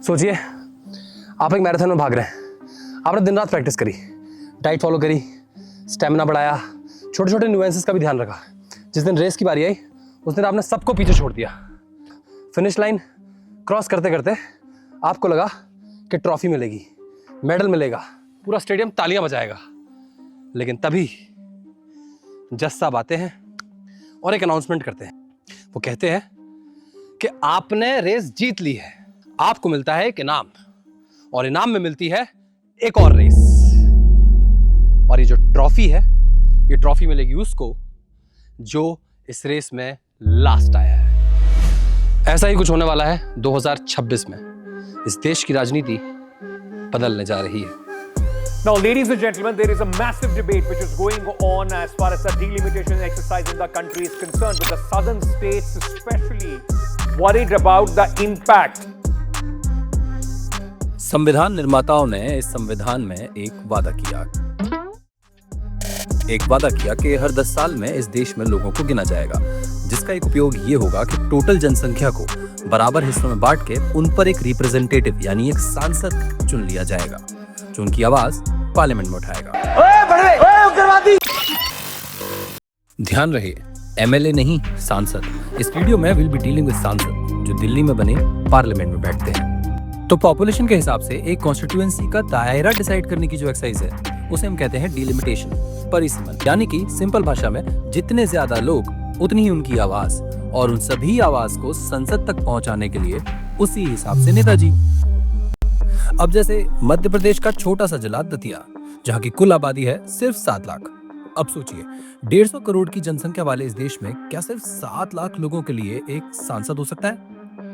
सोचिए आप एक मैराथन में भाग रहे हैं, आपने दिन रात प्रैक्टिस करी, डाइट फॉलो करी, स्टेमिना बढ़ाया, छोटे छोटे न्यूएंसेस का भी ध्यान रखा। जिस दिन रेस की बारी आई उस दिन आपने सबको पीछे छोड़ दिया। फिनिश लाइन क्रॉस करते करते आपको लगा कि ट्रॉफी मिलेगी, मेडल मिलेगा, पूरा स्टेडियम तालियां बजाएगा। लेकिन तभी जज साहब आते हैं और एक अनाउंसमेंट करते हैं। वो कहते हैं कि आपने रेस जीत ली है, आपको मिलता है एक इनाम, और इनाम में मिलती है एक और रेस। और ये जो ट्रॉफी है, ये ट्रॉफी मिलेगी उसको जो इस रेस में लास्ट आया है। ऐसा ही कुछ होने वाला है 2026 में। इस देश की राजनीति बदलने जा रही है। Now, ladies and gentlemen, there is a massive debate which is going on as far as the delimitation exercise in the country is concerned, with the southern states especially worried about the impact. संविधान निर्माताओं ने इस संविधान में एक वादा किया कि हर 10 साल में इस देश में लोगों को गिना जाएगा, जिसका एक उपयोग ये होगा कि टोटल जनसंख्या को बराबर हिस्सों में बांट के उन पर एक रिप्रेजेंटेटिव यानी एक सांसद चुन लिया जाएगा जो उनकी आवाज पार्लियामेंट में उठाएगा। ध्यान रहे, एमएलए नहीं, सांसद। इस वीडियो में विल बी डीलिंग विद सांसद जो दिल्ली में बने पार्लियामेंट में बैठते हैं। तो पॉपुलेशन के हिसाब से एक कॉन्स्टिट्यूएंसी का दायरा डिसाइड करने की जो एक्सरसाइज है उसे हम कहते हैं डिलिमिटेशन, परिसीमन। यानी कि सिंपल भाषा में जितने ज्यादा लोग उतनी ही उनकी आवाज, और उन सभी आवाज को संसद तक पहुंचाने के लिए उसी हिसाब से नेताजी। अब जैसे मध्य प्रदेश का छोटा सा जिला दतिया, जहाँ की कुल आबादी है सिर्फ 7 लाख। अब सोचिए 150 करोड़ की जनसंख्या वाले इस देश में क्या सिर्फ 7 लाख लोगों के लिए एक सांसद हो सकता है?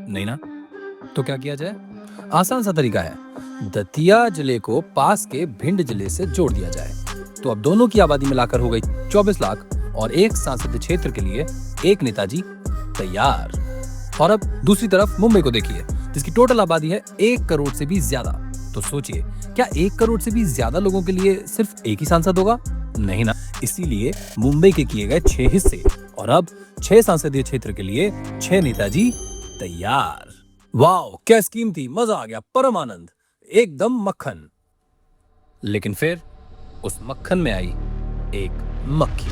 नहीं ना। तो क्या किया जाए? आसान सा तरीका है, दतिया जिले को पास के भिंड जिले से जोड़ दिया जाए। तो अब दोनों की आबादी मिलाकर हो गई 24 लाख, और एक संसदीय क्षेत्र के लिए एक नेताजी तैयार। और अब दूसरी तरफ मुंबई को देखिए, जिसकी टोटल आबादी है 1 करोड़ से भी ज्यादा। तो सोचिए, क्या 1 करोड़ से भी ज्यादा लोगों के लिए सिर्फ एक ही सांसद होगा? नहीं ना। इसीलिए मुंबई के किए गए 6 हिस्से, और अब 6 संसदीय क्षेत्र के लिए 6 नेताजी तैयार। वाह, क्या स्कीम थी, मजा आ गया, परम आनंद, एकदम मक्खन। लेकिन फिर उस मक्खन में आई एक मक्खी।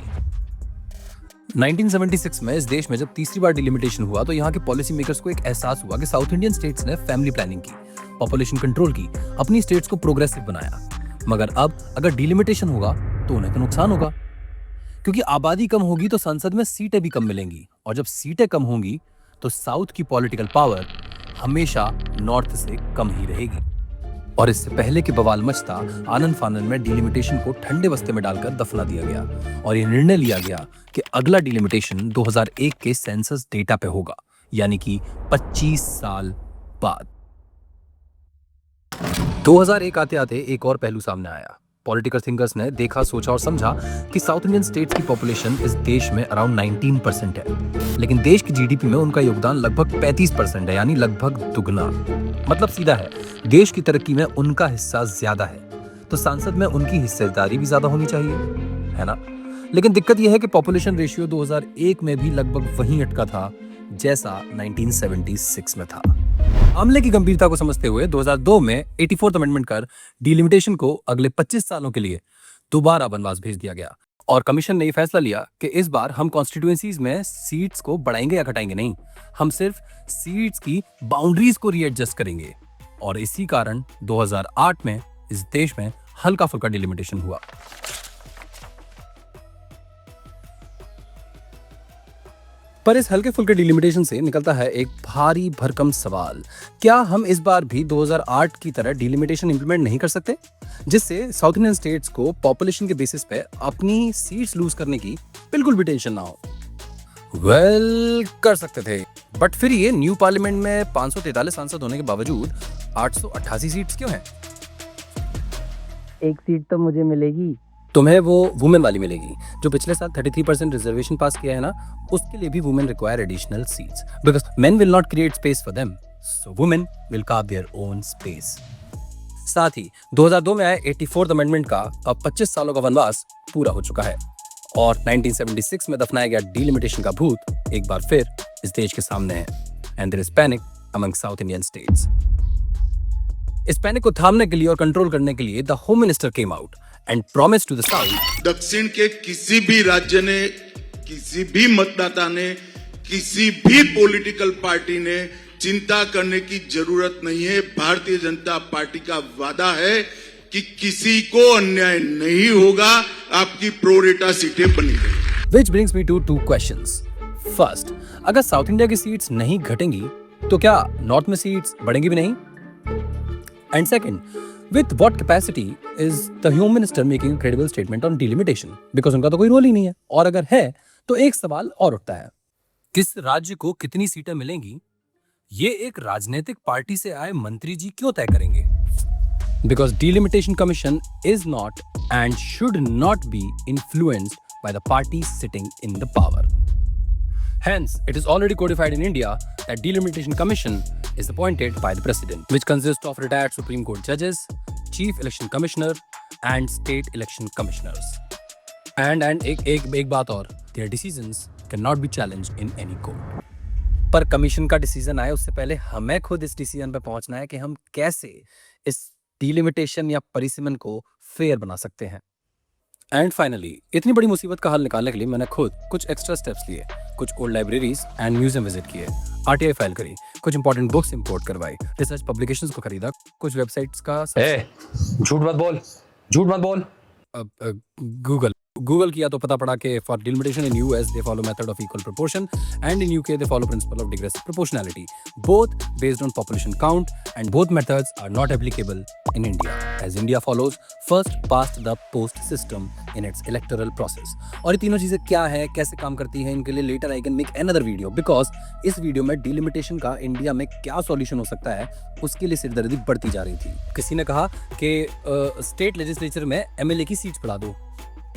1976 में इस देश में जब तीसरी बार डिलिमिटेशन हुआ तो यहाँ के पॉलिसी मेकर्स को एक एहसास हुआ कि साउथ इंडियन स्टेट्स ने फैमिली प्लानिंग की, पॉपुलेशन कंट्रोल की, अपनी स्टेट्स को प्रोग्रेसिव बनाया। मगर अब अगर डिलिमिटेशन होगा तो उन्हें तो नुकसान होगा, क्योंकि आबादी कम होगी तो संसद में सीटें भी कम मिलेंगी, और जब सीटें कम होंगी तो साउथ की पॉलिटिकल पावर हमेशा नॉर्थ से कम ही रहेगी। और इससे पहले कि बवाल मचता, आनन फानन में डिलिमिटेशन को ठंडे बस्ते में डालकर दफना दिया गया, और यह निर्णय लिया गया कि अगला डिलिमिटेशन 2001 के सेंसस डेटा पे होगा, यानी कि 25 साल बाद। 2001 आते आते एक और पहलू सामने आया। पॉलिटिकल थिंकर्स ने देखा, सोचा और समझा कि साउथ इंडियन स्टेट्स की पॉपुलेशन इस देश में अराउंड 19% है, लेकिन देश की जीडीपी में उनका योगदान लगभग 35% है, यानी लगभग दुगना। मतलब सीधा है, देश की तरक्की में उनका हिस्सा ज्यादा है, तो सांसद में उनकी हिस्सेदारी भी ज्यादा होनी चाहिए, है ना। लेकिन दिक्कत यह है कि पॉपुलेशन रेशियो 2001 में भी लगभग वहीं अटका था जैसा 1976 में था। मामले की गंभीरता को समझते हुए 2002 में 84th अमेंडमेंट कर डिलिमिटेशन को अगले 25 सालों के लिए दोबारा वनवास भेज दिया गया, और कमीशन ने यह फैसला लिया कि इस बार हम कॉन्स्टिट्यूएंसीज में सीट्स को बढ़ाएंगे या घटाएंगे नहीं, हम सिर्फ सीट्स की बाउंड्रीज को रीएडजस्ट करेंगे। और इसी कारण 2008 में इस देश में हल्का फुल्का डिलिमिटेशन हुआ। पर इस हल्के फुल्के डिलिमिटेशन से निकलता है एक भारी भरकम सवाल, क्या हम इस बार भी 2008 की तरह डिलिमिटेशन इंप्लीमेंट नहीं कर सकते, जिससे साउथ इंडियन स्टेट्स को पॉपुलेशन के बेसिस पे अपनी सीट्स लूज करने की बिल्कुल भी टेंशन ना हो? कर सकते थे, बट फिर ये न्यू पार्लियामेंट में 543 सांसद होने के बावजूद 888 सीट्स क्यों हैं? एक सीट तो मुझे मिलेगी। तुम्हें वो वुमेन वाली मिलेगी जो पिछले साल 33% रिजर्वेशन पास किया है ना, उसके लिए भी women require additional seats, because men will not create space for them, so women will curve their own space. साथ ही 2002 में आए 84th अमेंडमेंट का अब 25 सालों का वनवास पूरा हो चुका है, और 1976 में दफनाया गया डिलिमिटेशन का भूत एक बार फिर इस देश के सामने है, and there is panic among South Indian states. इस पैनिक को थामने के लिए और कंट्रोल करने के लिए the home minister came out and promised to the south दक्षिण के किसी भी राज्य ने, किसी भी मतदाता ने, किसी भी पॉलिटिकल पार्टी ने चिंता करने की जरूरत नहीं है। भारतीय जनता पार्टी का वादा है कि किसी को अन्याय नहीं होगा, आपकी प्रोरेटा सीटें बनी रहेंगी। Which brings me to two questions. First, अगर साउथ इंडिया की सीट्स नहीं घटेंगी तो क्या नॉर्थ में सीट्स बढ़ेंगी भी नहीं? And second, with what capacity is the Home Minister making a credible statement on delimitation? Because उनका तो कोई रोल ही नहीं है। और अगर है तो एक सवाल और उठता है, किस राज्य को कितनी सीटें मिलेंगी ये एक राजनीतिक पार्टी से आए मंत्री जी क्यों तय करेंगे? Because delimitation commission is not and should not be influenced by the parties sitting in the power. Hence, it is already codified in India that delimitation commission is appointed by the president, which consists of retired Supreme Court judges, chief election commissioner, and state election commissioners. And एक बात और, their decisions cannot be challenged in any court. पर commission का decision आए उससे पहले हमें खुद इस डिसीजन पे पहुंचना है कि हम कैसे इस डिलिमिटेशन या परिसीमन को फेयर बना सकते हैं। एंड फाइनली, इतनी बड़ी मुसीबत का हल निकालने के लिए मैंने खुद कुछ एक्स्ट्रा स्टेप्स लिए, कुछ old libraries and museum visit किए, आरटीआई फाइल करी, कुछ इंपॉर्टेंट बुक्स इंपोर्ट करवाई, रिसर्च पब्लिकेशंस को खरीदा, कुछ वेबसाइट्स का झूठ मत बोल, झूठ मत बोल। गूगल किया तो पता पड़ा कि for delimitation in US they follow method of equal proportion and in UK they follow principle of degressive proportionality, both based on population count, and both methods are not applicable in India as India follows first past the post system in its electoral process. और ये तीनों चीजें क्या है, कैसे काम करती हैं, इनके लिए later I can make another video, because इस वीडियो में डिलिमिटेशन का इंडिया में क्या सॉल्यूशन हो सकता है उसके लिए सिरदर्दी बढ़ती जा रही थी। किसी ने कहा कि स्टेट लेजिस्लेचर में एमएलए की सीट्स बढ़ा दो,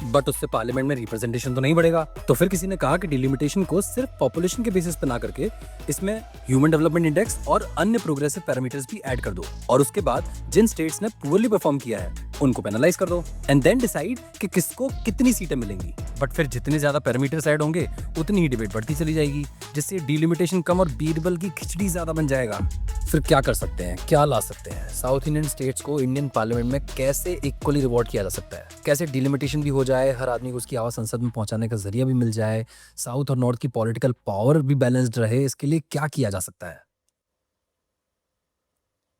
बट उससे पार्लियामेंट में रिप्रेजेंटेशन तो नहीं बढ़ेगा। तो फिर किसी ने कहा कि डिलिमिटेशन को सिर्फ पॉपुलेशन के बेसिस पे ना करके इसमें ह्यूमन डेवलपमेंट इंडेक्स और अन्य प्रोग्रेसिव पैरामीटर्स भी ऐड कर दो, और उसके बाद जिन स्टेट्स ने पुअरली परफॉर्म किया है उनको पेनलाइज कर दो, एंड देन डिसाइड कि किसको कितनी सीटें मिलेंगी। बट फिर जितने ज्यादा पैरामीटर्स ऐड होंगे उतनी ही डिबेट बढ़ती चली जाएगी, जिससे डिलिमिटेशन कम और बीरबल की खिचड़ी ज्यादा बन जाएगा। फिर क्या कर सकते हैं, क्या ला सकते हैं? साउथ इंडियन स्टेट्स को इंडियन पार्लियामेंट में कैसे इक्वली रिवॉर्ड किया जा सकता है? कैसे डिलिमिटेशन भी हो जाए, हर आदमी को उसकी आवाज संसद में पहुंचाने का जरिया भी मिल जाए, साउथ और नॉर्थ की पॉलिटिकल पावर भी बैलेंस्ड रहे, इसके लिए क्या किया जा सकता है?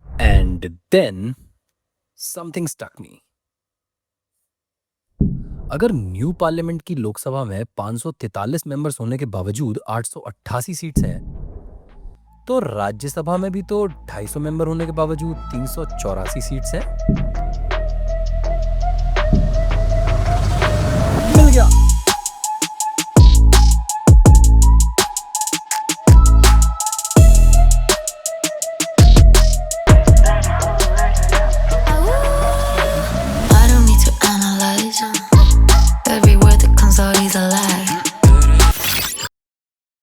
And then something struck me. अगर न्यू पार्लियामेंट की लोकसभा में 543 मेंबर्स होने के बावजूद 888 सीट्स हैं, तो राज्यसभा में भी तो 250 मेंबर होने के बावजूद 384 सीट्स हैं।